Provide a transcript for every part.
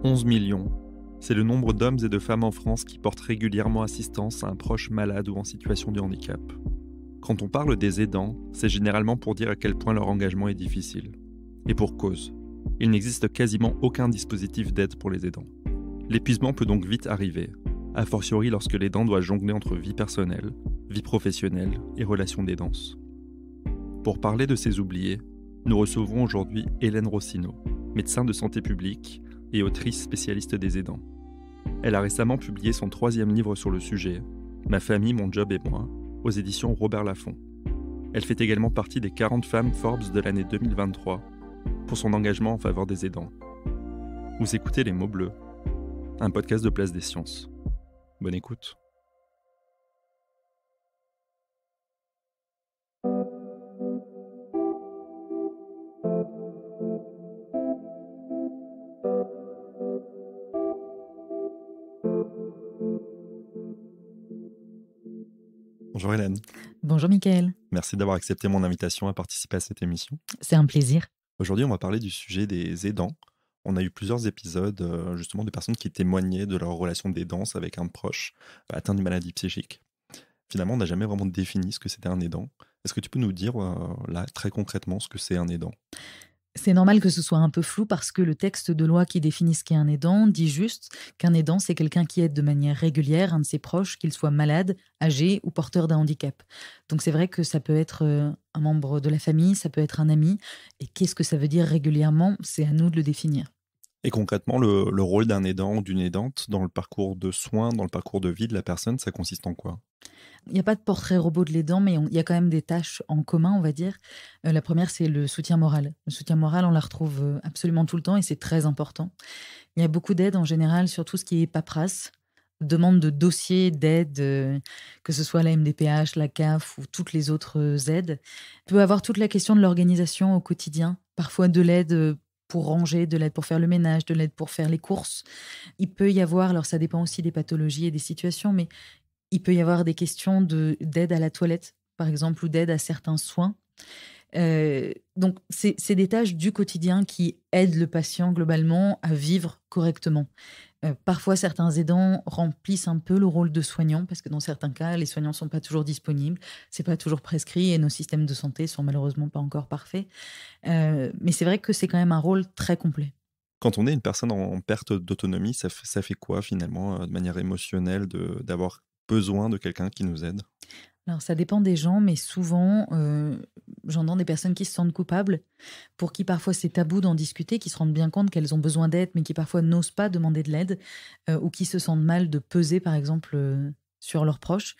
11 millions. C'est le nombre d'hommes et de femmes en France qui portent régulièrement assistance à un proche malade ou en situation de handicap. Quand on parle des aidants, c'est généralement pour dire à quel point leur engagement est difficile. Et pour cause. Il n'existe quasiment aucun dispositif d'aide pour les aidants. L'épuisement peut donc vite arriver, a fortiori lorsque l'aidant doit jongler entre vie personnelle, vie professionnelle et relations d'aidance. Pour parler de ces oubliés, nous recevons aujourd'hui Hélène Rossineau, médecin de santé publique et autrice spécialiste des aidants. Elle a récemment publié son 3e livre sur le sujet, Ma famille, mon job et moi, aux éditions Robert Laffont. Elle fait également partie des 40 femmes Forbes de l'année 2023 pour son engagement en faveur des aidants. Vous écoutez Les mots bleus, un podcast de Place des Sciences. Bonne écoute. Bonjour Hélène. Bonjour Mickaël. Merci d'avoir accepté mon invitation à participer à cette émission. C'est un plaisir. Aujourd'hui, on va parler du sujet des aidants. On a eu plusieurs épisodes justement de personnes qui témoignaient de leur relation d'aidance avec un proche atteint d'une maladie psychique. Finalement, on n'a jamais vraiment défini ce que c'était un aidant. Est-ce que tu peux nous dire là très concrètement ce que c'est un aidant ? C'est normal que ce soit un peu flou parce que le texte de loi qui définit ce qu'est un aidant dit juste qu'un aidant, c'est quelqu'un qui aide de manière régulière un de ses proches, qu'il soit malade, âgé ou porteur d'un handicap. Donc c'est vrai que ça peut être un membre de la famille, ça peut être un ami. Et qu'est-ce que ça veut dire régulièrement ? C'est à nous de le définir. Et concrètement, le rôle d'un aidant ou d'une aidante dans le parcours de soins, dans le parcours de vie de la personne, ça consiste en quoi ? Il n'y a pas de portrait robot de l'aidant, mais il y a quand même des tâches en commun, on va dire. La première, c'est le soutien moral. Le soutien moral, on la retrouve absolument tout le temps et c'est très important. Il y a beaucoup d'aide en général sur tout ce qui est paperasse, demande de dossiers d'aide, que ce soit la MDPH, la CAF ou toutes les autres aides. Il peut y avoir toute la question de l'organisation au quotidien, parfois de l'aide pour ranger, de l'aide pour faire le ménage, de l'aide pour faire les courses. Il peut y avoir, alors ça dépend aussi des pathologies et des situations, mais il peut y avoir des questions d'aide à la toilette, par exemple, ou d'aide à certains soins. Donc, c'est des tâches du quotidien qui aident le patient globalement à vivre correctement. Parfois, certains aidants remplissent un peu le rôle de soignant, parce que dans certains cas, les soignants ne sont pas toujours disponibles, c'est pas toujours prescrit, et nos systèmes de santé sont malheureusement pas encore parfaits. Mais c'est vrai que c'est quand même un rôle très complet. Quand on est une personne en perte d'autonomie, ça fait quoi finalement, de manière émotionnelle, d'avoir besoin de quelqu'un qui nous aide ? Alors, ça dépend des gens, mais souvent, j'entends des personnes qui se sentent coupables, pour qui parfois c'est tabou d'en discuter, qui se rendent bien compte qu'elles ont besoin d'aide, mais qui parfois n'osent pas demander de l'aide, ou qui se sentent mal de peser, par exemple, sur leurs proches.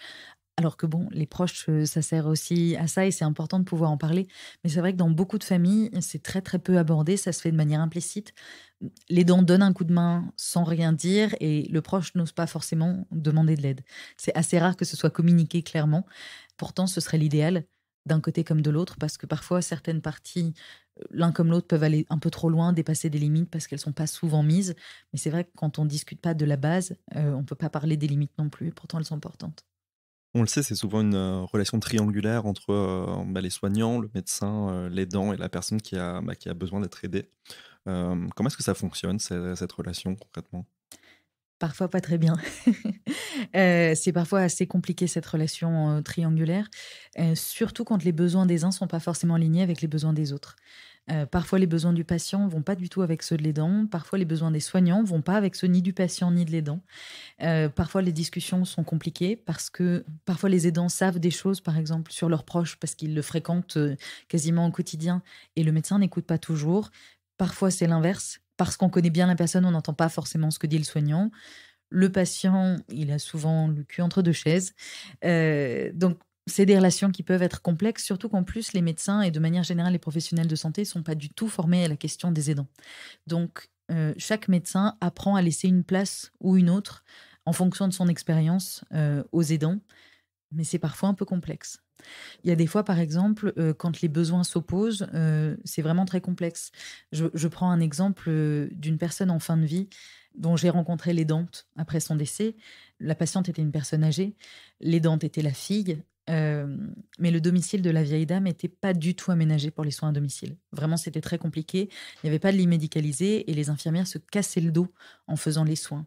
Alors que bon, les proches, ça sert aussi à ça et c'est important de pouvoir en parler. Mais c'est vrai que dans beaucoup de familles, c'est très très peu abordé, ça se fait de manière implicite. L'aidant donne un coup de main sans rien dire et le proche n'ose pas forcément demander de l'aide. C'est assez rare que ce soit communiqué clairement. Pourtant, ce serait l'idéal d'un côté comme de l'autre parce que parfois, certaines parties, l'un comme l'autre, peuvent aller un peu trop loin, dépasser des limites parce qu'elles ne sont pas souvent mises. Mais c'est vrai que quand on ne discute pas de la base, on ne peut pas parler des limites non plus. Pourtant, elles sont importantes. On le sait, c'est souvent une relation triangulaire entre les soignants, le médecin, l'aidant et la personne qui a besoin d'être aidée. Comment est-ce que ça fonctionne, cette relation, concrètement ? Parfois pas très bien. C'est parfois assez compliqué cette relation triangulaire, surtout quand les besoins des uns ne sont pas forcément alignés avec les besoins des autres. Parfois, les besoins du patient vont pas du tout avec ceux de l'aidant. Parfois, les besoins des soignants vont pas avec ceux ni du patient ni de l'aidant. Parfois, les discussions sont compliquées parce que parfois, les aidants savent des choses, par exemple, sur leurs proches parce qu'ils le fréquentent quasiment au quotidien et le médecin n'écoute pas toujours. Parfois, c'est l'inverse. Parce qu'on connaît bien la personne, on n'entend pas forcément ce que dit le soignant. Le patient, il a souvent le cul entre deux chaises. Donc, c'est des relations qui peuvent être complexes, surtout qu'en plus, les médecins et de manière générale, les professionnels de santé ne sont pas du tout formés à la question des aidants. Donc, chaque médecin apprend à laisser une place ou une autre en fonction de son expérience aux aidants. Mais c'est parfois un peu complexe. Il y a des fois, par exemple, quand les besoins s'opposent, c'est vraiment très complexe. Je prends un exemple d'une personne en fin de vie dont j'ai rencontré l'aidante après son décès. La patiente était une personne âgée, l'aidante était la fille. Mais le domicile de la vieille dame était pas du tout aménagé pour les soins à domicile. Vraiment, c'était très compliqué. Il n'y avait pas de lit médicalisé et les infirmières se cassaient le dos en faisant les soins.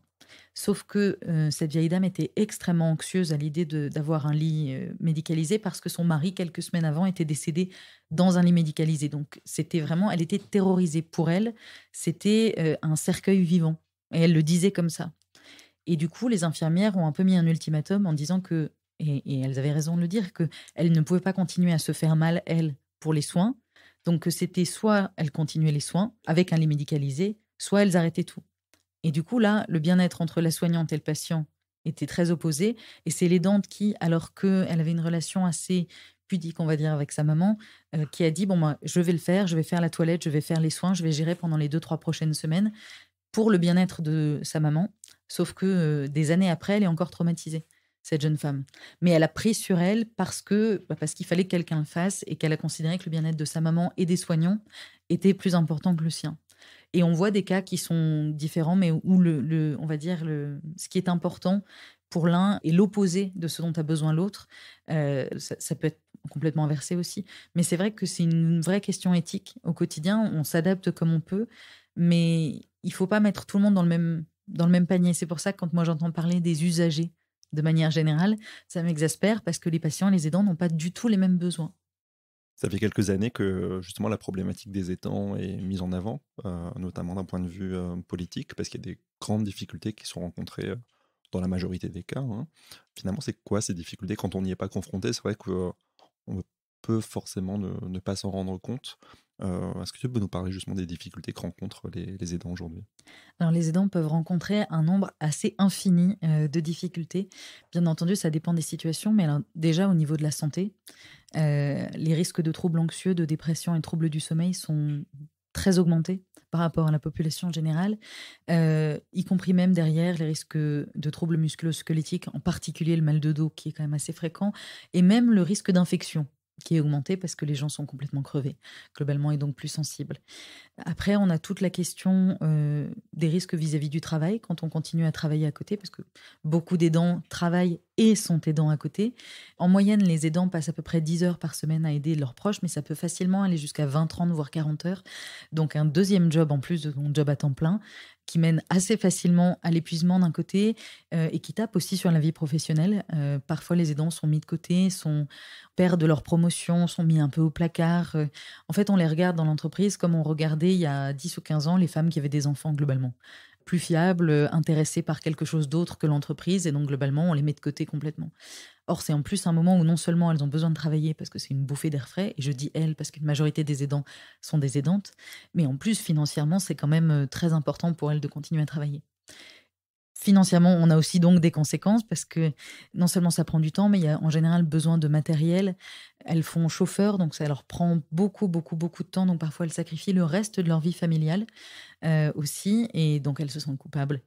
Sauf que cette vieille dame était extrêmement anxieuse à l'idée d'avoir un lit médicalisé parce que son mari, quelques semaines avant, était décédé dans un lit médicalisé. Donc, c'était vraiment, elle était terrorisée. Pour elle, c'était un cercueil vivant. Et elle le disait comme ça. Et du coup, les infirmières ont un peu mis un ultimatum en disant que, et elles avaient raison de le dire, qu'elles ne pouvaient pas continuer à se faire mal, elles, pour les soins. Donc, que c'était soit elles continuaient les soins avec un lit médicalisé, soit elles arrêtaient tout. Et du coup, là, le bien-être entre la soignante et le patient était très opposé. Et c'est l'aidante qui, alors qu'elle avait une relation assez pudique, on va dire, avec sa maman, qui a dit, bon, moi, je vais le faire, je vais faire la toilette, je vais faire les soins, je vais gérer pendant les 2, 3 prochaines semaines pour le bien-être de sa maman. Sauf que des années après, elle est encore traumatisée, cette jeune femme. Mais elle a pris sur elle parce qu'il fallait que quelqu'un le fasse et qu'elle a considéré que le bien-être de sa maman et des soignants était plus important que le sien. Et on voit des cas qui sont différents, mais où on va dire, ce qui est important pour l'un est l'opposé de ce dont a besoin l'autre. Ça peut être complètement inversé aussi. Mais c'est vrai que c'est une vraie question éthique au quotidien. On s'adapte comme on peut, mais il faut pas mettre tout le monde dans le même panier. C'est pour ça que quand moi j'entends parler des usagers de manière générale, ça m'exaspère parce que les patients, les aidants n'ont pas du tout les mêmes besoins. Ça fait quelques années que justement la problématique des étangs est mise en avant, notamment d'un point de vue politique, parce qu'il y a des grandes difficultés qui sont rencontrées dans la majorité des cas, hein. Finalement, c'est quoi ces difficultés quand on n'y est pas confronté? C'est vrai qu'on peut forcément ne pas s'en rendre compte. Est-ce que tu peux nous parler justement des difficultés que rencontrent les aidants aujourd'hui? Alors, les aidants peuvent rencontrer un nombre assez infini de difficultés. Bien entendu, ça dépend des situations, mais alors, déjà au niveau de la santé, les risques de troubles anxieux, de dépression et de troubles du sommeil sont très augmentés par rapport à la population générale, y compris même derrière les risques de troubles musculo-squelettiques, en particulier le mal de dos qui est quand même assez fréquent, et même le risque d'infection qui est augmenté parce que les gens sont complètement crevés, globalement, et donc plus sensibles. Après, on a toute la question des risques vis-à-vis du travail quand on continue à travailler à côté, parce que beaucoup d'aidants travaillent et sont aidants à côté. En moyenne, les aidants passent à peu près 10 heures par semaine à aider leurs proches, mais ça peut facilement aller jusqu'à 20, 30, voire 40 heures. Donc un deuxième job en plus de ton job à temps plein, qui mène assez facilement à l'épuisement d'un côté et qui tape aussi sur la vie professionnelle. Parfois, les aidants sont mis de côté, perdent leur promotion, sont mis un peu au placard. En fait, on les regarde dans l'entreprise comme on regardait il y a 10 ou 15 ans les femmes qui avaient des enfants globalement. Plus fiables, intéressées par quelque chose d'autre que l'entreprise, et donc globalement, on les met de côté complètement. Or, c'est en plus un moment où non seulement elles ont besoin de travailler parce que c'est une bouffée d'air frais, et je dis elles parce qu'une majorité des aidants sont des aidantes, mais en plus, financièrement, c'est quand même très important pour elles de continuer à travailler. Financièrement, on a aussi donc des conséquences parce que non seulement ça prend du temps, mais il y a en général besoin de matériel. Elles font chauffeur, donc ça leur prend beaucoup, beaucoup, beaucoup de temps. Donc parfois, elles sacrifient le reste de leur vie familiale aussi, et donc elles se sentent coupables.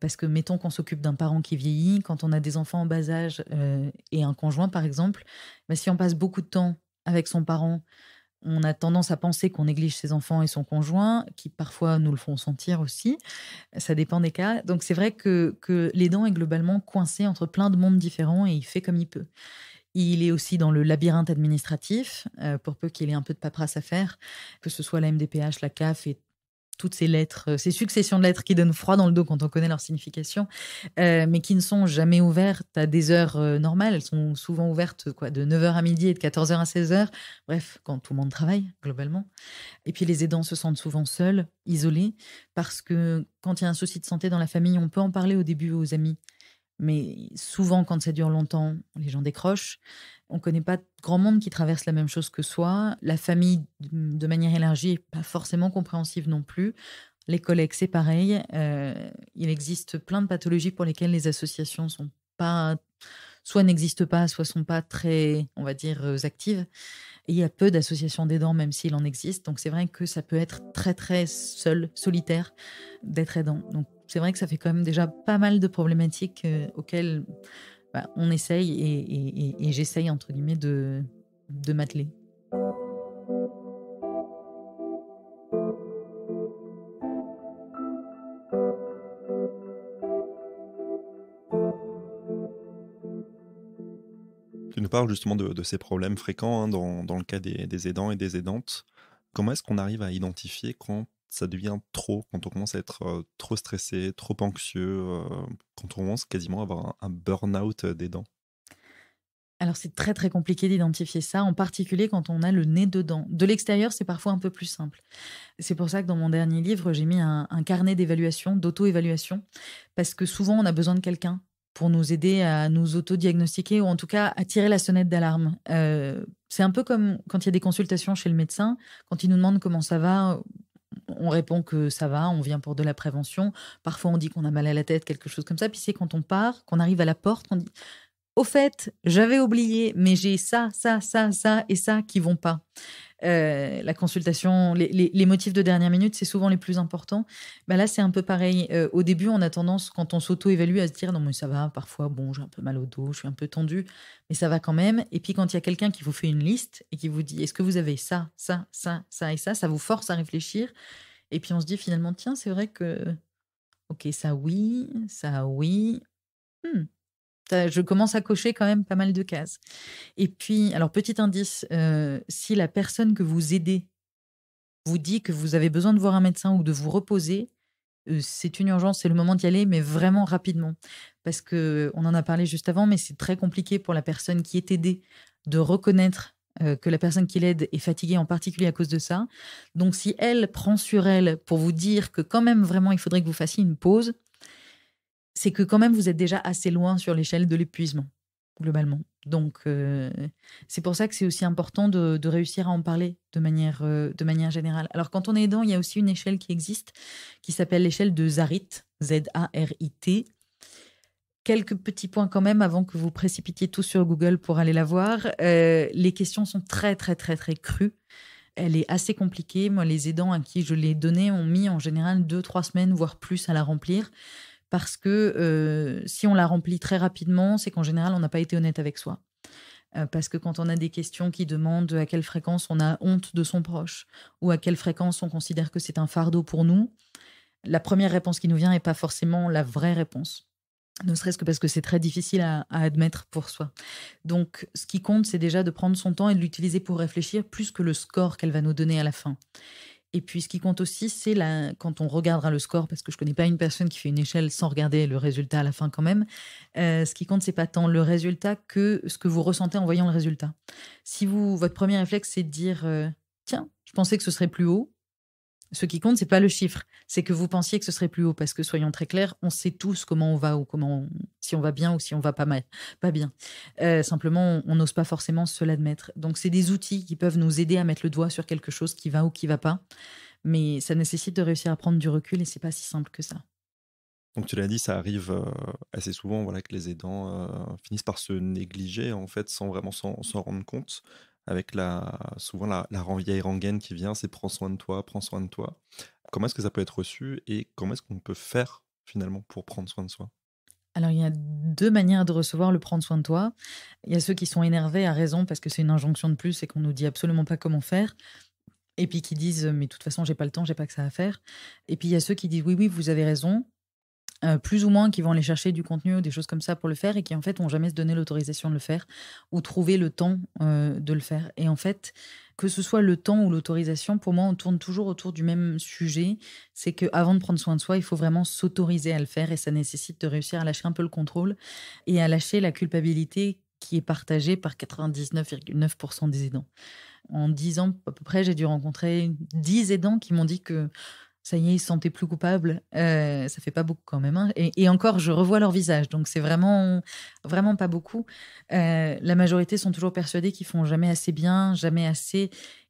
Parce que mettons qu'on s'occupe d'un parent qui vieillit, quand on a des enfants en bas âge et un conjoint par exemple, bah, si on passe beaucoup de temps avec son parent, on a tendance à penser qu'on néglige ses enfants et son conjoint, qui parfois nous le font sentir aussi. Ça dépend des cas. Donc c'est vrai que l'aidant est globalement coincé entre plein de mondes différents et il fait comme il peut. Il est aussi dans le labyrinthe administratif, pour peu qu'il ait un peu de paperasse à faire, que ce soit la MDPH, la CAF et toutes ces lettres, ces successions de lettres qui donnent froid dans le dos quand on connaît leur signification, mais qui ne sont jamais ouvertes à des heures normales. Elles sont souvent ouvertes quoi, de 9 heures à midi et de 14 heures à 16 heures. Bref, quand tout le monde travaille, globalement. Et puis les aidants se sentent souvent seuls, isolés, parce que quand il y a un souci de santé dans la famille, on peut en parler au début aux amis. Mais souvent, quand ça dure longtemps, les gens décrochent. On ne connaît pas grand monde qui traverse la même chose que soi. La famille, de manière élargie, n'est pas forcément compréhensive non plus. Les collègues, c'est pareil. Il existe plein de pathologies pour lesquelles les associations sont pas, soit n'existent pas, soit sont pas très, on va dire, actives. Et il y a peu d'associations d'aidants, même s'il en existe. Donc c'est vrai que ça peut être très très seul, solitaire, d'être aidant. Donc c'est vrai que ça fait quand même déjà pas mal de problématiques auxquelles on essaye et j'essaye, entre guillemets, de m'atteler. Tu nous parles justement de ces problèmes fréquents hein, dans le cas des aidants et des aidantes. Comment est-ce qu'on arrive à identifier quand ça devient trop, quand on commence à être trop stressé, trop anxieux, quand on commence quasiment à avoir un burn-out d'aidant? Alors, c'est très, très compliqué d'identifier ça, en particulier quand on a le nez dedans. De l'extérieur, c'est parfois un peu plus simple. C'est pour ça que dans mon dernier livre, j'ai mis un carnet d'évaluation, d'auto-évaluation, parce que souvent, on a besoin de quelqu'un pour nous aider à nous auto-diagnostiquer ou en tout cas à tirer la sonnette d'alarme. C'est un peu comme quand il y a des consultations chez le médecin, quand il nous demande comment ça va, on répond que ça va, on vient pour de la prévention. Parfois, on dit qu'on a mal à la tête, quelque chose comme ça. Puis c'est quand on part, qu'on arrive à la porte, qu'on dit au fait, j'avais oublié, mais j'ai ça, ça, ça, ça et ça qui vont pas. La consultation, les motifs de dernière minute, c'est souvent les plus importants. Bah là, c'est un peu pareil. Au début, on a tendance, quand on s'auto-évalue, à se dire non, mais ça va. Parfois, bon, j'ai un peu mal au dos, je suis un peu tendue, mais ça va quand même. Et puis, quand il y a quelqu'un qui vous fait une liste et qui vous dit est-ce que vous avez ça, ça, ça, ça et ça vous force à réfléchir. Et puis, on se dit finalement tiens, c'est vrai que, ok, ça oui, ça oui. Hmm, je commence à cocher quand même pas mal de cases. Et puis, alors petit indice, si la personne que vous aidez vous dit que vous avez besoin de voir un médecin ou de vous reposer, c'est une urgence, c'est le moment d'y aller, mais vraiment rapidement. Parce que on en a parlé juste avant, mais c'est très compliqué pour la personne qui est aidée de reconnaître que la personne qui l'aide est fatiguée, en particulier à cause de ça. Donc, si elle prend sur elle pour vous dire que quand même, vraiment, il faudrait que vous fassiez une pause, c'est que quand même vous êtes déjà assez loin sur l'échelle de l'épuisement, globalement. Donc, c'est pour ça que c'est aussi important de réussir à en parler de manière générale. Alors, quand on est aidant, il y a aussi une échelle qui existe, qui s'appelle l'échelle de Zarit, Z-A-R-I-T. Quelques petits points quand même avant que vous précipitiez tous sur Google pour aller la voir. Les questions sont très, très, très, très crues. Elle est assez compliquée. Moi, les aidants à qui je l'ai donnée ont mis en général 2-3 semaines, voire plus, à la remplir. Parce que si on la remplit très rapidement, c'est qu'en général, on n'a pas été honnête avec soi. Parce que quand on a des questions qui demandent à quelle fréquence on a honte de son proche ou à quelle fréquence on considère que c'est un fardeau pour nous, la première réponse qui nous vient n'est pas forcément la vraie réponse. Ne serait-ce que parce que c'est très difficile à admettre pour soi. Donc, ce qui compte, c'est déjà de prendre son temps et de l'utiliser pour réfléchir plus que le score qu'elle va nous donner à la fin. Et puis, ce qui compte aussi, c'est quand on regardera le score, parce que je ne connais pas une personne qui fait une échelle sans regarder le résultat à la fin quand même. Ce qui compte, c'est pas tant le résultat que ce que vous ressentez en voyant le résultat. Si votre premier réflexe, c'est de dire tiens, je pensais que ce serait plus haut. Ce qui compte, c'est pas le chiffre, c'est que vous pensiez que ce serait plus haut, parce que soyons très clairs, on sait tous comment on va ou si on va bien ou si on va pas mal, pas bien. Simplement, on n'ose pas forcément se l'admettre. Donc, c'est des outils qui peuvent nous aider à mettre le doigt sur quelque chose qui va ou qui va pas, mais ça nécessite de réussir à prendre du recul et c'est pas si simple que ça. Donc tu l'as dit, ça arrive assez souvent voilà, que les aidants finissent par se négliger en fait sans vraiment s'en rendre compte, avec souvent la vieille rengaine qui vient, c'est prends soin de toi, prends soin de toi. Comment est-ce que ça peut être reçu et comment est-ce qu'on peut faire finalement pour prendre soin de soi? Alors, il y a 2 manières de recevoir le prendre soin de toi. Il y a ceux qui sont énervés à raison parce que c'est une injonction de plus et qu'on nous dit absolument pas comment faire. Et puis qui disent mais de toute façon, j'ai pas le temps, j'ai pas que ça à faire. Et puis il y a ceux qui disent oui, oui, vous avez raison. Plus ou moins qui vont aller chercher du contenu ou des choses comme ça pour le faire et qui en fait vont jamais se donner l'autorisation de le faire ou trouver le temps de le faire. Et en fait, que ce soit le temps ou l'autorisation, pour moi, on tourne toujours autour du même sujet. C'est qu'avant de prendre soin de soi, il faut vraiment s'autoriser à le faire et ça nécessite de réussir à lâcher un peu le contrôle et à lâcher la culpabilité qui est partagée par 99,9% des aidants. En 10 ans à peu près, j'ai dû rencontrer 10 aidants qui m'ont dit que ça y est, ils se sentaient plus coupables. Ça fait pas beaucoup quand même, hein. Et encore, je revois leur visage, donc c'est vraiment, vraiment pas beaucoup. La majorité sont toujours persuadés qu'ils font jamais assez bien, jamais assez.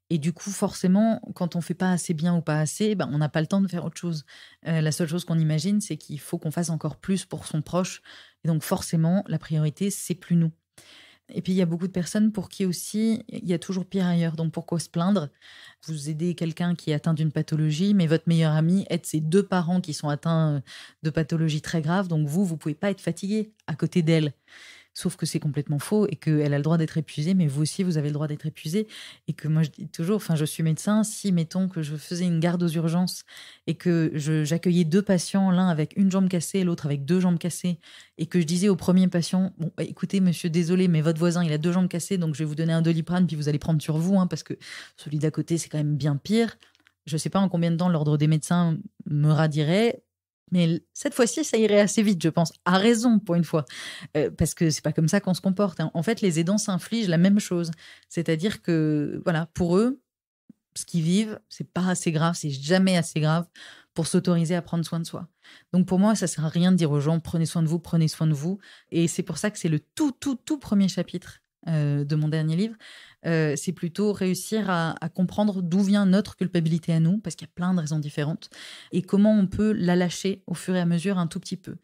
Et du coup, forcément, quand on fait pas assez bien ou pas assez, ben, on n'a pas le temps de faire autre chose. La seule chose qu'on imagine, c'est qu'il faut qu'on fasse encore plus pour son proche. Et donc forcément, la priorité, c'est plus nous. Et puis, il y a beaucoup de personnes pour qui aussi, il y a toujours pire ailleurs. Donc, pourquoi se plaindre? Vous aidez quelqu'un qui est atteint d'une pathologie, mais votre meilleur ami aide ses 2 parents qui sont atteints de pathologies très graves. Donc, vous pouvez pas être fatigué à côté d'elle. Sauf que c'est complètement faux et qu'elle a le droit d'être épuisée, mais vous aussi, vous avez le droit d'être épuisé. Et que moi, je dis toujours, enfin, je suis médecin, si, mettons, que je faisais une garde aux urgences et que j'accueillais 2 patients, l'un avec une jambe cassée, l'autre avec 2 jambes cassées, et que je disais au premier patient, bon, bah, écoutez, monsieur, désolé, mais votre voisin, il a 2 jambes cassées, donc je vais vous donner un Doliprane, puis vous allez prendre sur vous, hein, parce que celui d'à côté, c'est quand même bien pire. Je ne sais pas en combien de temps l'ordre des médecins me radirait, mais cette fois-ci, ça irait assez vite, je pense. À raison, pour une fois. Parce que c'est pas comme ça qu'on se comporte, hein. En fait, les aidants s'infligent la même chose. C'est-à-dire que, voilà, pour eux, ce qu'ils vivent, c'est pas assez grave, c'est jamais assez grave pour s'autoriser à prendre soin de soi. Donc pour moi, ça sert à rien de dire aux gens prenez soin de vous, prenez soin de vous. Et c'est pour ça que c'est le tout premier chapitre de mon dernier livre. C'est plutôt réussir à comprendre d'où vient notre culpabilité à nous, parce qu'il y a plein de raisons différentes, et comment on peut la lâcher au fur et à mesure un tout petit peu.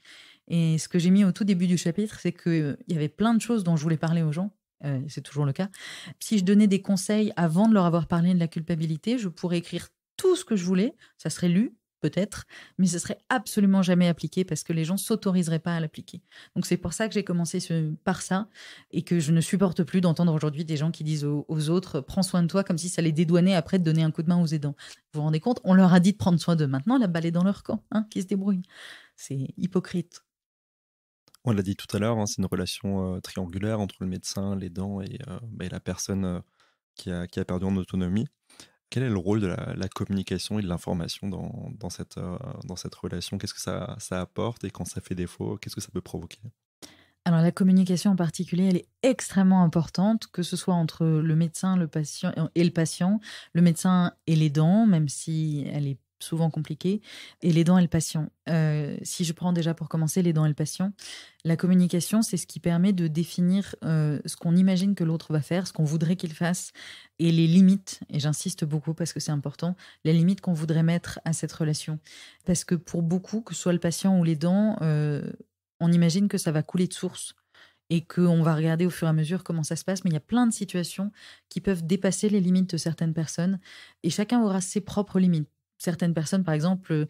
Et ce que j'ai mis au tout début du chapitre, c'est qu'il y avait plein de choses dont je voulais parler aux gens. C'est toujours le cas. Si je donnais des conseils avant de leur avoir parlé de la culpabilité, je pourrais écrire tout ce que je voulais. Ça serait lu, peut-être, mais ce serait absolument jamais appliqué parce que les gens s'autoriseraient pas à l'appliquer. Donc c'est pour ça que j'ai commencé par ça et que je ne supporte plus d'entendre aujourd'hui des gens qui disent aux autres prends soin de toi comme si ça les dédouanait après de donner un coup de main aux aidants. Vous vous rendez compte? On leur a dit de prendre soin d'eux. Maintenant, la balle est dans leur camp, hein, qui se débrouillent. C'est hypocrite. On l'a dit tout à l'heure, hein, c'est une relation triangulaire entre le médecin, l'aidant et la personne qui a perdu en autonomie. Quel est le rôle de la communication et de l'information dans cette relation? Qu'est-ce que ça apporte et quand ça fait défaut, qu'est-ce que ça peut provoquer? Alors la communication en particulier, elle est extrêmement importante, que ce soit entre le médecin, le patient, le médecin et l'aidant, même si elle est souvent compliquée, et l'aidant et le patient. Si je prends déjà pour commencer l'aidant et le patient, la communication, c'est ce qui permet de définir ce qu'on imagine que l'autre va faire, ce qu'on voudrait qu'il fasse, et les limites, et j'insiste beaucoup parce que c'est important, les limites qu'on voudrait mettre à cette relation. Parce que pour beaucoup, que ce soit le patient ou l'aidant, on imagine que ça va couler de source et qu'on va regarder au fur et à mesure comment ça se passe. Mais il y a plein de situations qui peuvent dépasser les limites de certaines personnes et chacun aura ses propres limites. Certaines personnes, par exemple,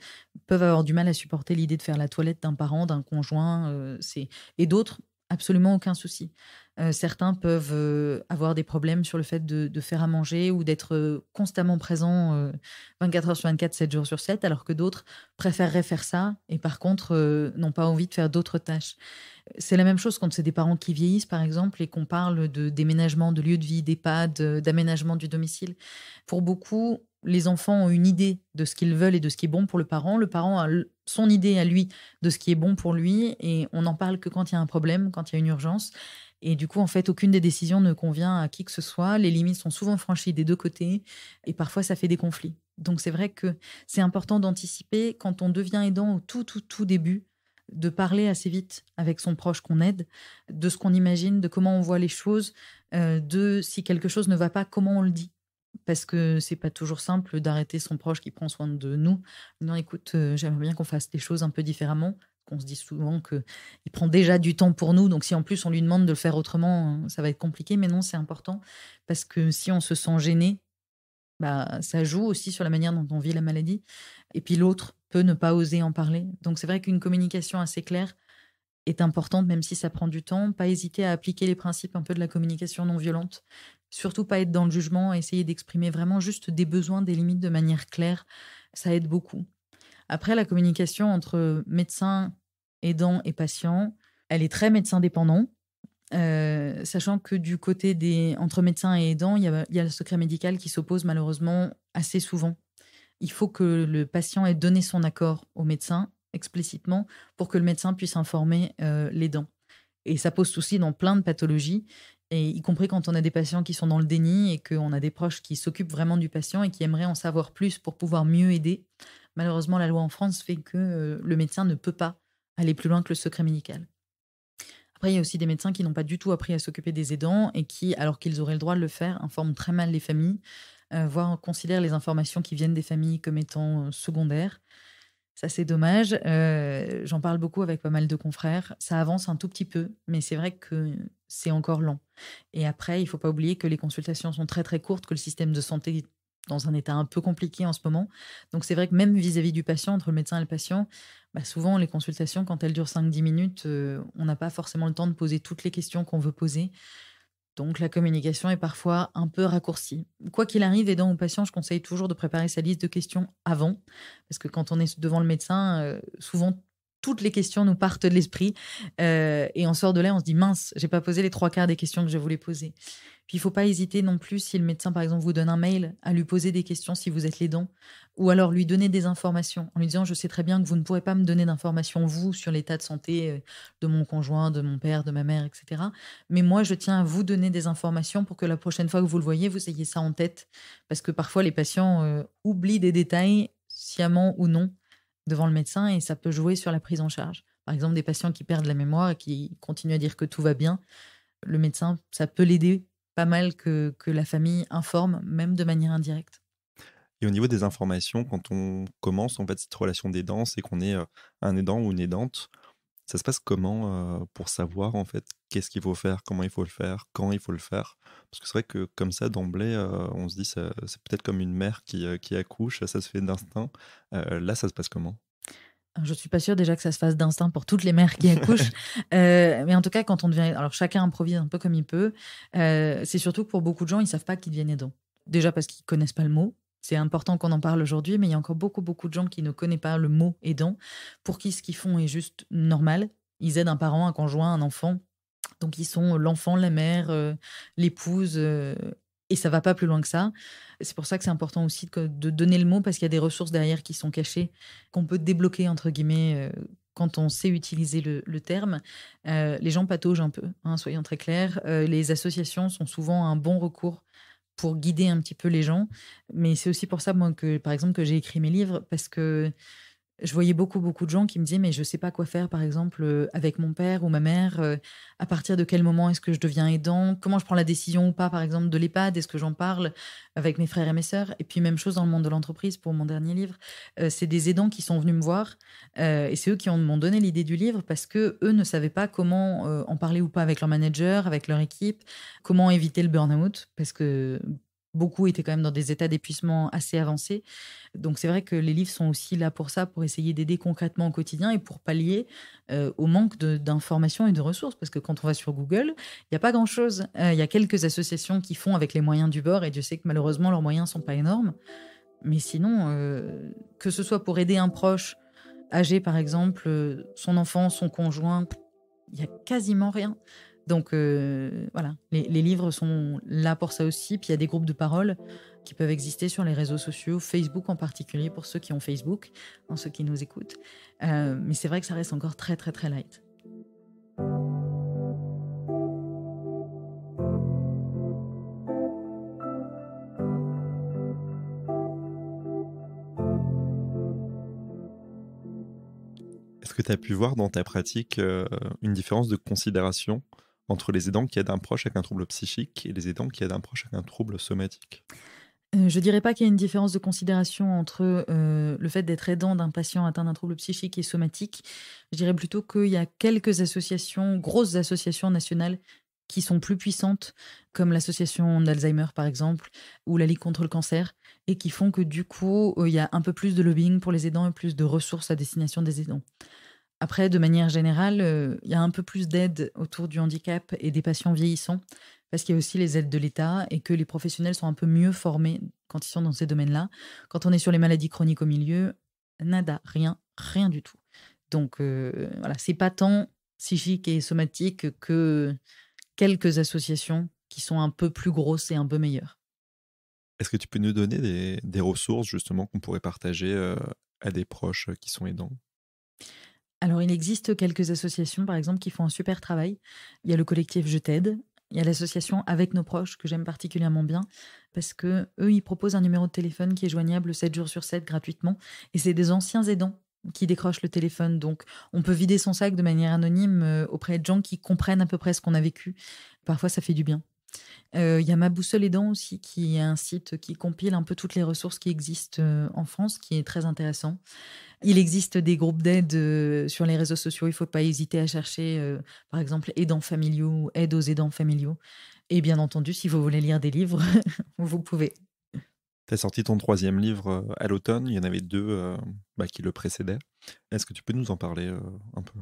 peuvent avoir du mal à supporter l'idée de faire la toilette d'un parent, d'un conjoint, et d'autres, absolument aucun souci. Certains peuvent avoir des problèmes sur le fait de faire à manger ou d'être constamment présents 24 heures sur 24, 7 jours sur 7, alors que d'autres préféreraient faire ça et par contre n'ont pas envie de faire d'autres tâches. C'est la même chose quand c'est des parents qui vieillissent, par exemple, et qu'on parle de déménagement de lieu de vie, d'EHPAD, d'aménagement du domicile. Pour beaucoup, les enfants ont une idée de ce qu'ils veulent et de ce qui est bon pour le parent. Le parent a son idée à lui de ce qui est bon pour lui et on n'en parle que quand il y a un problème, quand il y a une urgence. Et du coup, en fait, aucune des décisions ne convient à qui que ce soit. Les limites sont souvent franchies des deux côtés et parfois ça fait des conflits. Donc c'est vrai que c'est important d'anticiper quand on devient aidant au tout début, de parler assez vite avec son proche qu'on aide, de ce qu'on imagine, de comment on voit les choses, de si quelque chose ne va pas, comment on le dit. Parce que c'est pas toujours simple d'arrêter son proche qui prend soin de nous. Non, écoute, j'aimerais bien qu'on fasse les choses un peu différemment. Qu'on se dit souvent qu'il prend déjà du temps pour nous, donc si en plus on lui demande de le faire autrement, ça va être compliqué. Mais non, c'est important parce que si on se sent gêné, bah, ça joue aussi sur la manière dont on vit la maladie. Et puis l'autre peut ne pas oser en parler. Donc c'est vrai qu'une communication assez claire est importante, même si ça prend du temps. Pas hésiter à appliquer les principes un peu de la communication non violente. Surtout pas être dans le jugement, essayer d'exprimer vraiment juste des besoins, des limites de manière claire. Ça aide beaucoup. Après, la communication entre médecin, aidant et patient, elle est très médecin dépendant. Sachant que du côté entre médecin et aidant, il y a le secret médical qui s'oppose malheureusement assez souvent. Il faut que le patient ait donné son accord au médecin explicitement pour que le médecin puisse informer l'aidant. Et ça pose souci dans plein de pathologies, et y compris quand on a des patients qui sont dans le déni et qu'on a des proches qui s'occupent vraiment du patient et qui aimeraient en savoir plus pour pouvoir mieux aider. Malheureusement, la loi en France fait que le médecin ne peut pas aller plus loin que le secret médical. Après, il y a aussi des médecins qui n'ont pas du tout appris à s'occuper des aidants et qui, alors qu'ils auraient le droit de le faire, informent très mal les familles, voire considèrent les informations qui viennent des familles comme étant secondaires. Ça, c'est dommage. J'en parle beaucoup avec pas mal de confrères. Ça avance un tout petit peu, mais c'est vrai que c'est encore lent. Et après, il ne faut pas oublier que les consultations sont très, très courtes, que le système de santé dans un état un peu compliqué en ce moment. Donc c'est vrai que même vis-à-vis du patient, entre le médecin et le patient, souvent les consultations, quand elles durent 5-10 minutes, on n'a pas forcément le temps de poser toutes les questions qu'on veut poser. Donc la communication est parfois un peu raccourcie. Quoi qu'il arrive, aidant au patient, je conseille toujours de préparer sa liste de questions avant, parce que quand on est devant le médecin, souvent toutes les questions nous partent de l'esprit, et on sort de là, on se dit mince, j'ai pas posé les trois quarts des questions que je voulais poser. Puis il faut pas hésiter non plus, si le médecin par exemple vous donne un mail, à lui poser des questions si vous êtes l'aidant, ou alors lui donner des informations en lui disant je sais très bien que vous ne pourrez pas me donner d'informations vous sur l'état de santé de mon conjoint, de mon père, de ma mère, etc. Mais moi, je tiens à vous donner des informations pour que la prochaine fois que vous le voyez, vous ayez ça en tête. Parce que parfois, les patients oublient des détails, sciemment ou non, devant le médecin, et ça peut jouer sur la prise en charge. Par exemple, des patients qui perdent la mémoire et qui continuent à dire que tout va bien, le médecin, ça peut l'aider pas mal que la famille informe, même de manière indirecte. Et au niveau des informations, quand on commence en fait cette relation d'aidance et qu'on est un aidant ou une aidante, ça se passe comment pour savoir en fait qu'est-ce qu'il faut faire, comment il faut le faire, quand il faut le faire? Parce que c'est vrai que comme ça d'emblée, on se dit c'est peut-être comme une mère qui accouche, ça se fait d'instinct. Là, ça se passe comment? Je suis pas sûre déjà que ça se fasse d'instinct pour toutes les mères qui accouchent. Mais en tout cas, quand on devient... Alors, chacun improvise un peu comme il peut. C'est surtout que pour beaucoup de gens, ils savent pas qu'ils deviennent aidants. Déjà parce qu'ils connaissent pas le mot. C'est important qu'on en parle aujourd'hui, mais il y a encore beaucoup, beaucoup de gens qui ne connaissent pas le mot aidant, pour qui ce qu'ils font est juste normal. Ils aident un parent, un conjoint, un enfant. Donc, ils sont l'enfant, la mère, l'épouse, et ça va pas plus loin que ça. C'est pour ça que c'est important aussi de donner le mot, parce qu'il y a des ressources derrière qui sont cachées, qu'on peut débloquer, entre guillemets, quand on sait utiliser le terme. Les gens pataugent un peu, hein, soyons très clairs. Les associations sont souvent un bon recours pour guider un petit peu les gens. Mais c'est aussi pour ça, moi, que, par exemple, que j'ai écrit mes livres, parce que je voyais beaucoup, beaucoup de gens qui me disaient: «Mais je sais pas quoi faire, par exemple, avec mon père ou ma mère, à partir de quel moment est-ce que je deviens aidant? Comment je prends la décision ou pas, par exemple, de l'EHPAD? Est-ce que j'en parle avec mes frères et mes sœurs?» Et puis même chose dans le monde de l'entreprise pour mon dernier livre. C'est des aidants qui sont venus me voir, et c'est eux qui m'ont donné l'idée du livre, parce qu'eux ne savaient pas comment, en parler ou pas avec leur manager, avec leur équipe, comment éviter le burn-out, parce que beaucoup étaient quand même dans des états d'épuisement assez avancés. Donc c'est vrai que les livres sont aussi là pour ça, pour essayer d'aider concrètement au quotidien et pour pallier au manque d'informations et de ressources. Parce que quand on va sur Google, il n'y a pas grand-chose. Il y a quelques associations qui font avec les moyens du bord, et Dieu sait que malheureusement leurs moyens ne sont pas énormes. Mais sinon, que ce soit pour aider un proche âgé, par exemple, son enfant, son conjoint, il y a quasiment rien. Donc voilà, les livres sont là pour ça aussi. Puis il y a des groupes de parole qui peuvent exister sur les réseaux sociaux, Facebook en particulier pour ceux qui ont Facebook, hein, ceux qui nous écoutent. Mais c'est vrai que ça reste encore très très très light. Est-ce que tu as pu voir dans ta pratique une différence de considération entre les aidants qui aident un proche avec un trouble psychique et les aidants qui aident un proche avec un trouble somatique? Je dirais pas qu'il y a une différence de considération entre le fait d'être aidant d'un patient atteint d'un trouble psychique et somatique. Je dirais plutôt qu'il y a quelques associations, grosses associations nationales, qui sont plus puissantes, comme l'association d'Alzheimer par exemple, ou la Ligue contre le cancer, et qui font que du coup, il y a un peu plus de lobbying pour les aidants et plus de ressources à destination des aidants. Après, de manière générale, il y a un peu plus d'aide autour du handicap et des patients vieillissants, parce qu'il y a aussi les aides de l'État et que les professionnels sont un peu mieux formés quand ils sont dans ces domaines-là. Quand on est sur les maladies chroniques au milieu, nada, rien, rien du tout. Donc voilà, c'est pas tant psychique et somatique que quelques associations qui sont un peu plus grosses et un peu meilleures. Est-ce que tu peux nous donner des ressources justement qu'on pourrait partager à des proches qui sont aidants? Alors, il existe quelques associations, par exemple, qui font un super travail. Il y a le collectif Je t'aide. Il y a l'association Avec nos proches, que j'aime particulièrement bien, parce que eux, ils proposent un numéro de téléphone qui est joignable 7 jours sur 7 gratuitement. Et c'est des anciens aidants qui décrochent le téléphone. Donc, on peut vider son sac de manière anonyme auprès de gens qui comprennent à peu près ce qu'on a vécu. Parfois, ça fait du bien. Il y a Ma Boussole Aidant aussi, qui est un site qui compile un peu toutes les ressources qui existent en France, qui est très intéressant. Il existe des groupes d'aide sur les réseaux sociaux. Il ne faut pas hésiter à chercher, par exemple, aidants familiaux, aide aux aidants familiaux. Et bien entendu, si vous voulez lire des livres, vous pouvez. Tu as sorti ton troisième livre à l'automne, il y en avait deux qui le précédaient. Est-ce que tu peux nous en parler un peu?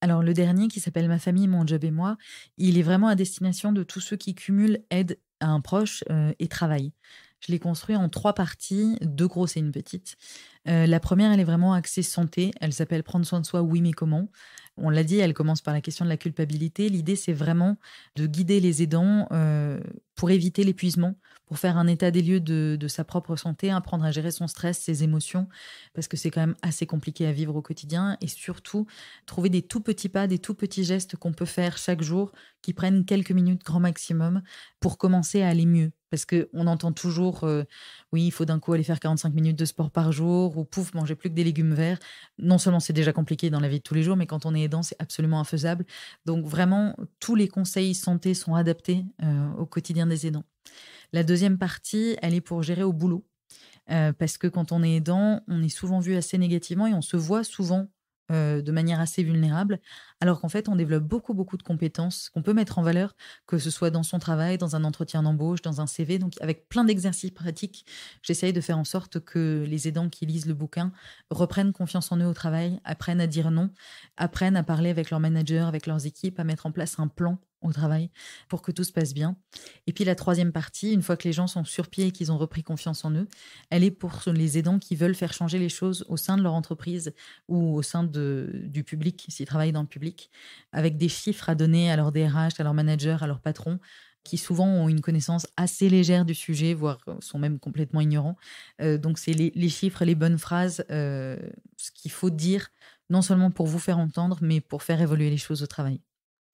Alors le dernier qui s'appelle «Ma famille, mon job et moi», il est vraiment à destination de tous ceux qui cumulent aide à un proche, et travail. Je l'ai construit en 3 parties, 2 grosses et une petite. La première, elle est vraiment axée santé. Elle s'appelle «Prendre soin de soi, oui, mais comment?». On l'a dit, elle commence par la question de la culpabilité. L'idée, c'est vraiment de guider les aidants, pour éviter l'épuisement, pour faire un état des lieux de sa propre santé, apprendre à gérer son stress, ses émotions, parce que c'est quand même assez compliqué à vivre au quotidien et surtout trouver des tout petits pas, des tout petits gestes qu'on peut faire chaque jour, qui prennent quelques minutes grand maximum pour commencer à aller mieux. Parce qu'on entend toujours, oui, il faut d'un coup aller faire 45 minutes de sport par jour ou pouf, manger plus que des légumes verts. Non seulement c'est déjà compliqué dans la vie de tous les jours, mais quand on est aidant, c'est absolument infaisable. Donc vraiment, tous les conseils santé sont adaptés au quotidien des aidants. La deuxième partie, elle est pour gérer au boulot. Parce que quand on est aidant, on est souvent vu assez négativement et on se voit souvent, de manière assez vulnérable. Alors qu'en fait, on développe beaucoup, beaucoup de compétences qu'on peut mettre en valeur, que ce soit dans son travail, dans un entretien d'embauche, dans un CV. Donc avec plein d'exercices pratiques, j'essaye de faire en sorte que les aidants qui lisent le bouquin reprennent confiance en eux au travail, apprennent à dire non, apprennent à parler avec leur manager, avec leurs équipes, à mettre en place un plan au travail pour que tout se passe bien. Et puis la troisième partie, une fois que les gens sont sur pied et qu'ils ont repris confiance en eux, elle est pour les aidants qui veulent faire changer les choses au sein de leur entreprise ou au sein du public, s'ils travaillent dans le public, avec des chiffres à donner à leur DRH, à leur manager, à leur patron, qui souvent ont une connaissance assez légère du sujet, voire sont même complètement ignorants. Donc c'est les chiffres, les bonnes phrases, ce qu'il faut dire, non seulement pour vous faire entendre, mais pour faire évoluer les choses au travail.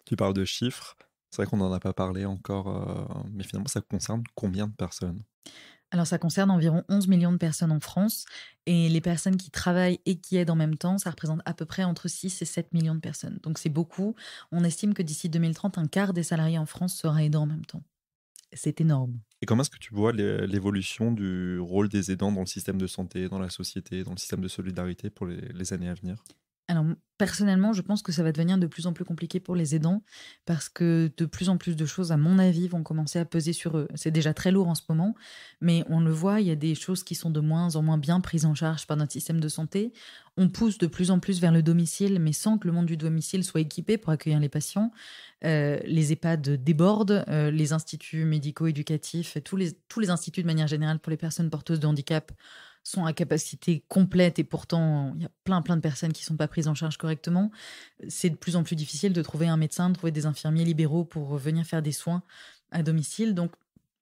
Tu parles de chiffres, c'est vrai qu'on n'en a pas parlé encore, mais finalement ça concerne combien de personnes? Alors ça concerne environ 11 millions de personnes en France et les personnes qui travaillent et qui aident en même temps, ça représente à peu près entre 6 et 7 millions de personnes. Donc c'est beaucoup. On estime que d'ici 2030, un quart des salariés en France sera aidant en même temps. C'est énorme. Et comment est-ce que tu vois l'évolution du rôle des aidants dans le système de santé, dans la société, dans le système de solidarité pour les années à venir? Alors, personnellement, je pense que ça va devenir de plus en plus compliqué pour les aidants parce que de plus en plus de choses, à mon avis, vont commencer à peser sur eux. C'est déjà très lourd en ce moment, mais on le voit, il y a des choses qui sont de moins en moins bien prises en charge par notre système de santé. On pousse de plus en plus vers le domicile, mais sans que le monde du domicile soit équipé pour accueillir les patients. Les EHPAD débordent, les instituts médico-éducatifs, tous les instituts de manière générale pour les personnes porteuses de handicap sont à capacité complète et pourtant il y a plein de personnes qui sont pas prises en charge correctement. C'est de plus en plus difficile de trouver un médecin, de trouver des infirmiers libéraux pour venir faire des soins à domicile. Donc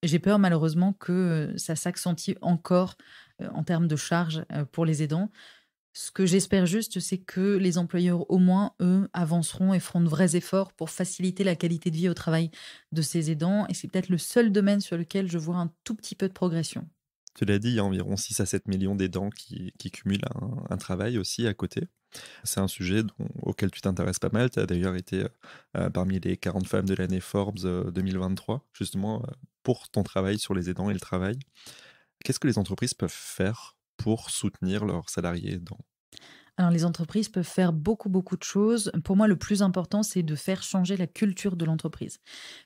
j'ai peur malheureusement que ça s'accentue encore en termes de charges pour les aidants. Ce que j'espère juste, c'est que les employeurs, au moins, eux, avanceront et feront de vrais efforts pour faciliter la qualité de vie au travail de ces aidants. Et c'est peut-être le seul domaine sur lequel je vois un tout petit peu de progression. Tu l'as dit, il y a environ 6 à 7 millions d'aidants qui cumulent un travail aussi à côté. C'est un sujet auquel tu t'intéresses pas mal. Tu as d'ailleurs été parmi les 40 femmes de l'année Forbes 2023, justement pour ton travail sur les aidants et le travail. Qu'est-ce que les entreprises peuvent faire pour soutenir leurs salariés aidants? Alors, les entreprises peuvent faire beaucoup, beaucoup de choses. Pour moi, le plus important, c'est de faire changer la culture de l'entreprise.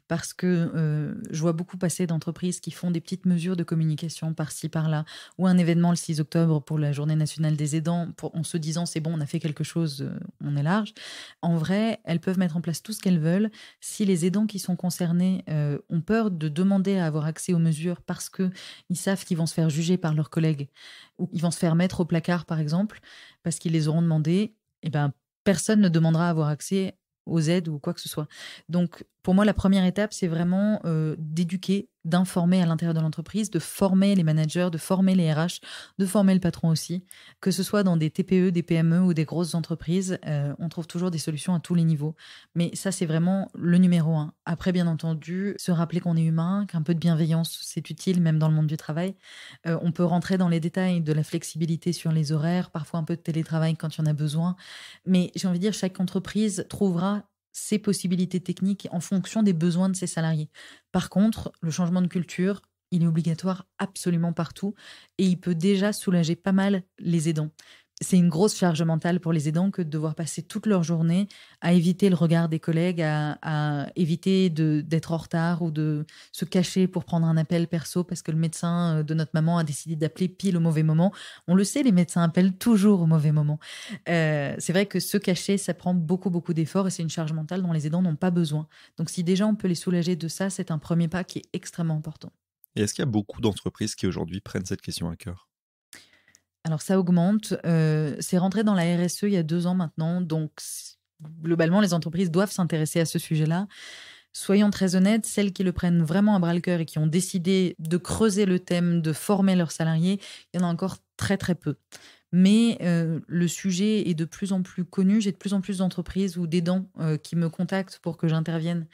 Parce que je vois beaucoup passer d'entreprises qui font des petites mesures de communication par-ci, par-là, ou un événement le 6 octobre pour la Journée nationale des aidants, en se disant c'est bon, on a fait quelque chose, on est large. En vrai, elles peuvent mettre en place tout ce qu'elles veulent. Si les aidants qui sont concernés ont peur de demander à avoir accès aux mesures parce qu'ils savent qu'ils vont se faire juger par leurs collègues, ou ils vont se faire mettre au placard, par exemple, parce qu'ils les auront demandé, eh ben, personne ne demandera à avoir accès aux aides ou quoi que ce soit. Donc, pour moi, la première étape, c'est vraiment d'éduquer, d'informer à l'intérieur de l'entreprise, de former les managers, de former les RH, de former le patron aussi. Que ce soit dans des TPE, des PME ou des grosses entreprises, on trouve toujours des solutions à tous les niveaux. Mais ça, c'est vraiment le numéro un. Après, bien entendu, se rappeler qu'on est humain, qu'un peu de bienveillance, c'est utile, même dans le monde du travail. On peut rentrer dans les détails de la flexibilité sur les horaires, parfois un peu de télétravail quand il y en a besoin. Mais j'ai envie de dire, chaque entreprise trouvera ses possibilités techniques en fonction des besoins de ses salariés. Par contre, le changement de culture, il est obligatoire absolument partout et il peut déjà soulager pas mal les aidants. c'est une grosse charge mentale pour les aidants que de devoir passer toute leur journée à éviter le regard des collègues, à éviter d'être en retard ou de se cacher pour prendre un appel perso parce que le médecin de notre maman a décidé d'appeler pile au mauvais moment. On le sait, les médecins appellent toujours au mauvais moment. C'est vrai que se cacher, ça prend beaucoup, beaucoup d'efforts et c'est une charge mentale dont les aidants n'ont pas besoin. Donc si déjà on peut les soulager de ça, c'est un premier pas qui est extrêmement important. Et est-ce qu'il y a beaucoup d'entreprises qui aujourd'hui prennent cette question à cœur? Alors ça augmente, c'est rentré dans la RSE il y a 2 ans maintenant, donc globalement les entreprises doivent s'intéresser à ce sujet-là. Soyons très honnêtes, celles qui le prennent vraiment à bras-le-cœur et qui ont décidé de creuser le thème, de former leurs salariés, il y en a encore très, très peu. Mais le sujet est de plus en plus connu. J'ai de plus en plus d'entreprises ou d'aidants qui me contactent pour que j'intervienne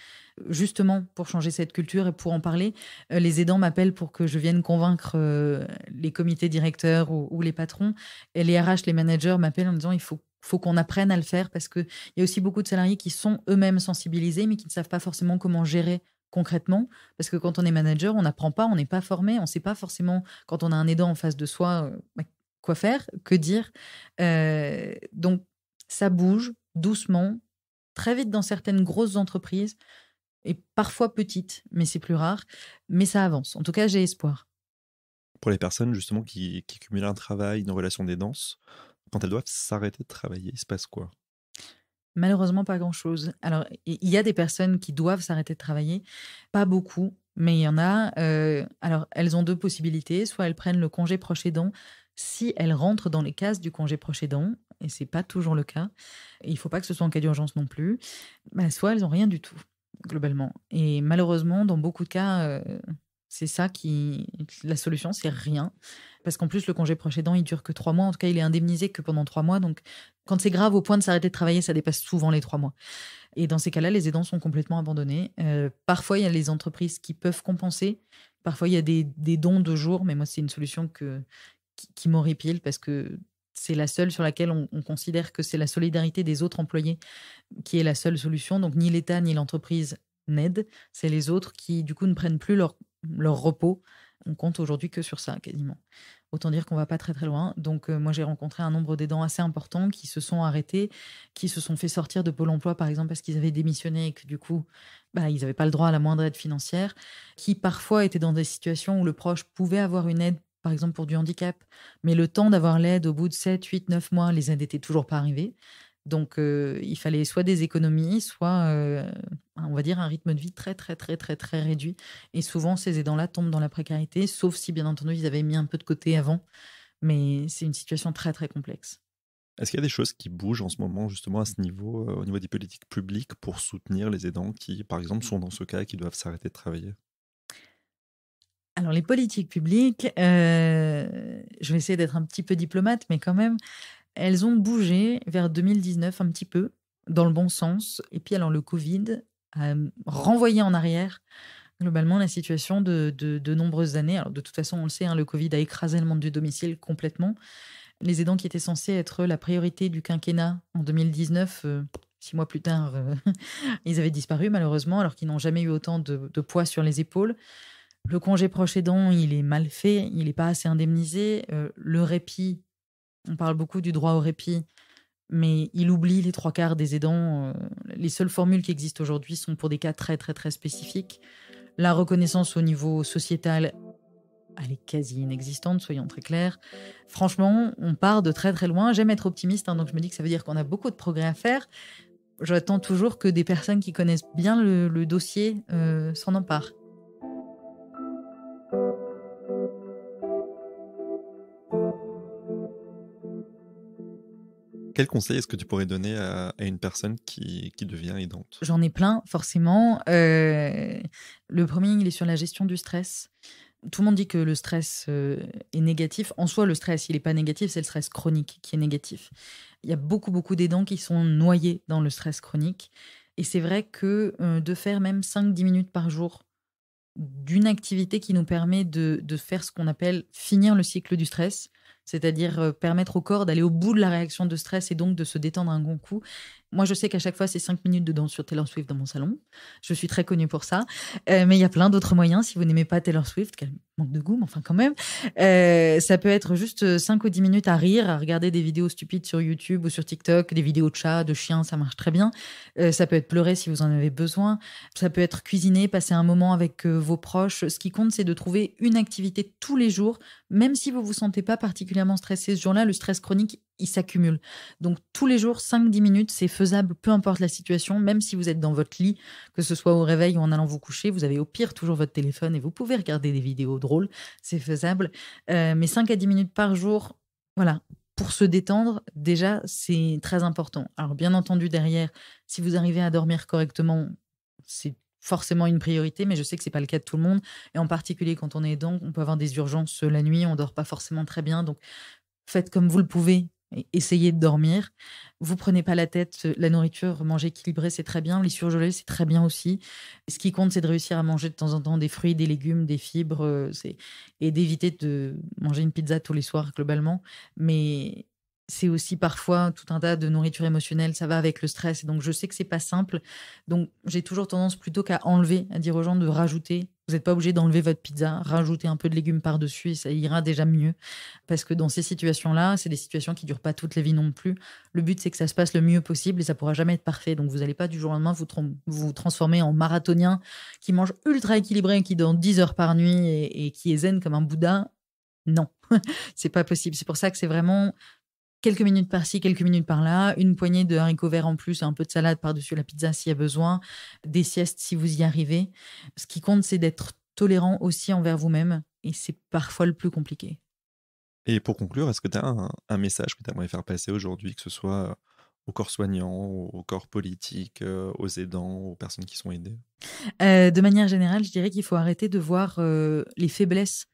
justement pour changer cette culture et pour en parler. Les aidants m'appellent pour que je vienne convaincre les comités directeurs ou les patrons. Et les RH, les managers m'appellent en me disant il faut qu'on apprenne à le faire parce qu'il y a aussi beaucoup de salariés qui sont eux-mêmes sensibilisés mais qui ne savent pas forcément comment gérer concrètement. Parce que quand on est manager, on n'apprend pas, on n'est pas formé, on ne sait pas forcément quand on a un aidant en face de soi quoi faire, que dire. Donc, ça bouge doucement, très vite dans certaines grosses entreprises et parfois petites, mais c'est plus rare. Mais ça avance. En tout cas, j'ai espoir. Pour les personnes justement qui cumulent un travail, une relation d'aidance, quand elles doivent s'arrêter de travailler, il se passe quoi? Malheureusement, pas grand-chose. Alors, il y a des personnes qui doivent s'arrêter de travailler, pas beaucoup, mais il y en a. Alors, elles ont 2 possibilités. Soit elles prennent le congé proche aidant si elles rentrent dans les cases du congé proche aidant, et c'est pas toujours le cas. Et il faut pas que ce soit en cas d'urgence non plus. Bah, soit elles ont rien du tout, globalement. Et malheureusement, dans beaucoup de cas, c'est ça qui la solution, c'est rien. Parce qu'en plus, le congé proche aidant, il dure que 3 mois. En tout cas, il est indemnisé que pendant 3 mois. Donc, quand c'est grave au point de s'arrêter de travailler, ça dépasse souvent les 3 mois. Et dans ces cas-là, les aidants sont complètement abandonnés. Parfois, il y a les entreprises qui peuvent compenser. Parfois, il y a des dons de jours. Mais moi, c'est une solution qui m'horripile parce que c'est la seule sur laquelle on considère que c'est la solidarité des autres employés qui est la seule solution. Donc, ni l'État ni l'entreprise n'aident. C'est les autres qui, du coup, ne prennent plus leur repos. On compte aujourd'hui que sur ça, quasiment. Autant dire qu'on va pas très très loin. Donc, moi, j'ai rencontré un nombre d'aidants assez important qui se sont arrêtés, qui se sont fait sortir de Pôle emploi, par exemple, parce qu'ils avaient démissionné et que du coup, ils n'avaient pas le droit à la moindre aide financière, qui parfois étaient dans des situations où le proche pouvait avoir une aide, par exemple pour du handicap, mais le temps d'avoir l'aide au bout de 7, 8, 9 mois, les aides n'étaient toujours pas arrivées. Donc, il fallait soit des économies, soit, on va dire, un rythme de vie très, très, très, très, très réduit. Et souvent, ces aidants-là tombent dans la précarité, sauf si, bien entendu, ils avaient mis un peu de côté avant. Mais c'est une situation très, très complexe. Est-ce qu'il y a des choses qui bougent en ce moment justement à ce niveau, au niveau des politiques publiques pour soutenir les aidants qui, par exemple, sont dans ce cas et qui doivent s'arrêter de travailler? Alors, les politiques publiques, je vais essayer d'être un petit peu diplomate, mais quand même, elles ont bougé vers 2019 un petit peu, dans le bon sens. Et puis, alors, le Covid a renvoyé en arrière globalement la situation de nombreuses années. Alors, de toute façon, on le sait, hein, le Covid a écrasé le monde du domicile complètement. Les aidants qui étaient censés être la priorité du quinquennat en 2019, 6 mois plus tard, ils avaient disparu malheureusement, alors qu'ils n'ont jamais eu autant de poids sur les épaules. Le congé proche aidant, il est mal fait, il n'est pas assez indemnisé. Le répit, on parle beaucoup du droit au répit, mais il oublie les 3/4 des aidants. Les seules formules qui existent aujourd'hui sont pour des cas très, très, très spécifiques. La reconnaissance au niveau sociétal, elle est quasi inexistante, soyons très clairs. Franchement, on part de très, très loin. J'aime être optimiste, hein, donc je me dis que ça veut dire qu'on a beaucoup de progrès à faire. J'attends toujours que des personnes qui connaissent bien le dossier s'en emparent. Quel conseil est-ce que tu pourrais donner à une personne qui devient aidante? J'en ai plein, forcément. Le premier, il est sur la gestion du stress. Tout le monde dit que le stress est négatif. En soi, le stress, il n'est pas négatif, c'est le stress chronique qui est négatif. Il y a beaucoup, beaucoup d'aidants qui sont noyés dans le stress chronique. Et c'est vrai que de faire même 5-10 minutes par jour d'une activité qui nous permet de faire ce qu'on appelle finir le cycle du stress, c'est-à-dire permettre au corps d'aller au bout de la réaction de stress et donc de se détendre un bon coup. Moi, je sais qu'à chaque fois, c'est 5 minutes de danse sur Taylor Swift dans mon salon. Je suis très connue pour ça. Mais il y a plein d'autres moyens. Si vous n'aimez pas Taylor Swift, quel manque de goût, mais enfin quand même. Ça peut être juste 5 ou 10 minutes à rire, à regarder des vidéos stupides sur YouTube ou sur TikTok, des vidéos de chats, de chiens, ça marche très bien. Ça peut être pleurer si vous en avez besoin. Ça peut être cuisiner, passer un moment avec vos proches. Ce qui compte, c'est de trouver une activité tous les jours, même si vous vous sentez pas particulièrement stressé ce jour-là. Le stress chronique, il s'accumule. Donc tous les jours, 5-10 minutes, c'est faisable, peu importe la situation, même si vous êtes dans votre lit, que ce soit au réveil ou en allant vous coucher, vous avez au pire toujours votre téléphone et vous pouvez regarder des vidéos drôles, c'est faisable. Mais 5 à 10 minutes par jour, voilà, pour se détendre, déjà, c'est très important. Alors bien entendu, derrière, si vous arrivez à dormir correctement, c'est forcément une priorité, mais je sais que c'est pas le cas de tout le monde. Et en particulier quand on est aidant, on peut avoir des urgences la nuit, on dort pas forcément très bien, donc faites comme vous le pouvez. Essayez de dormir. Vous prenez pas la tête. La nourriture, manger équilibré, c'est très bien. Les surgelés, c'est très bien aussi. Ce qui compte, c'est de réussir à manger de temps en temps des fruits, des légumes, des fibres, et d'éviter de manger une pizza tous les soirs globalement. Mais c'est aussi parfois tout un tas de nourriture émotionnelle. Ça va avec le stress. Et donc, je sais que c'est pas simple. Donc, j'ai toujours tendance plutôt qu'à enlever, à dire aux gens de rajouter. Vous n'êtes pas obligé d'enlever votre pizza, rajouter un peu de légumes par-dessus et ça ira déjà mieux. Parce que dans ces situations-là, c'est des situations qui ne durent pas toute la vie non plus. Le but, c'est que ça se passe le mieux possible et ça ne pourra jamais être parfait. Donc, vous n'allez pas du jour au lendemain vous transformer en marathonien qui mange ultra équilibré, qui dort 10 heures par nuit et qui est zen comme un Bouddha. Non, c'est pas possible. C'est pour ça que c'est vraiment quelques minutes par-ci, quelques minutes par-là, une poignée de haricots verts en plus, un peu de salade par-dessus la pizza s'il y a besoin, des siestes si vous y arrivez. Ce qui compte, c'est d'être tolérant aussi envers vous-même et c'est parfois le plus compliqué. Et pour conclure, est-ce que tu as un message que tu aimerais faire passer aujourd'hui, que ce soit au corps soignant, au corps politique, aux aidants, aux personnes qui sont aidées? De manière générale, je dirais qu'il faut arrêter de voir les faiblesses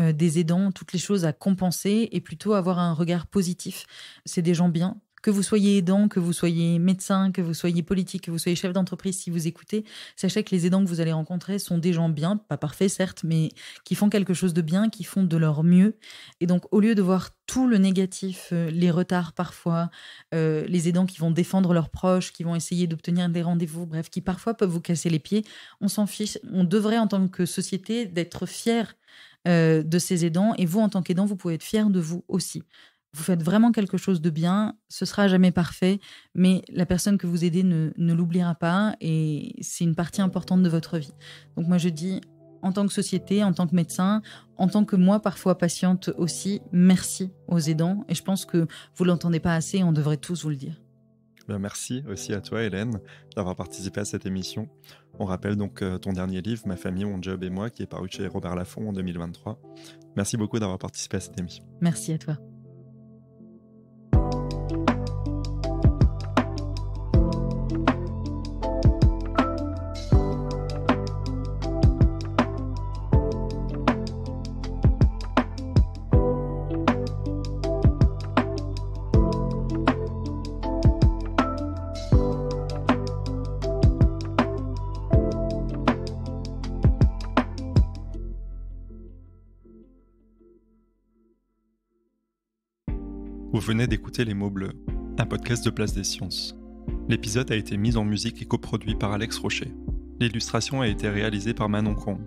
des aidants, toutes les choses à compenser et plutôt avoir un regard positif. C'est des gens bien. Que vous soyez aidant, que vous soyez médecin, que vous soyez politique, que vous soyez chef d'entreprise, si vous écoutez, sachez que les aidants que vous allez rencontrer sont des gens bien, pas parfaits certes, mais qui font quelque chose de bien, qui font de leur mieux. Et donc, au lieu de voir tout le négatif, les retards parfois, les aidants qui vont défendre leurs proches, qui vont essayer d'obtenir des rendez-vous, bref, qui parfois peuvent vous casser les pieds, on s'en fiche. On devrait, en tant que société, d'être fiers de ces aidants. Et vous, en tant qu'aidant, vous pouvez être fiers de vous aussi. Vous faites vraiment quelque chose de bien, ce sera jamais parfait, mais la personne que vous aidez ne l'oubliera pas et c'est une partie importante de votre vie. Donc moi je dis, en tant que société, en tant que médecin, en tant que moi parfois patiente aussi, merci aux aidants et je pense que vous l'entendez pas assez, on devrait tous vous le dire. Merci aussi à toi Hélène d'avoir participé à cette émission. On rappelle donc ton dernier livre, Ma famille, mon job et moi, qui est paru chez Robert Laffont en 2023. Merci beaucoup d'avoir participé à cette émission. Merci à toi. Vous venez d'écouter Les mots bleus, un podcast de Place des Sciences. L'épisode a été mis en musique et coproduit par Alex Rocher. L'illustration a été réalisée par Manon Combe.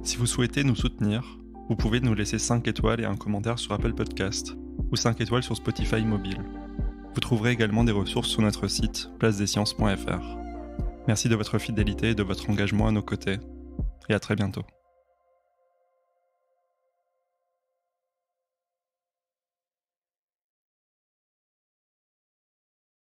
Si vous souhaitez nous soutenir, vous pouvez nous laisser 5 étoiles et un commentaire sur Apple Podcast ou 5 étoiles sur Spotify mobile. Vous trouverez également des ressources sur notre site placedesciences.fr. Merci de votre fidélité et de votre engagement à nos côtés, et à très bientôt.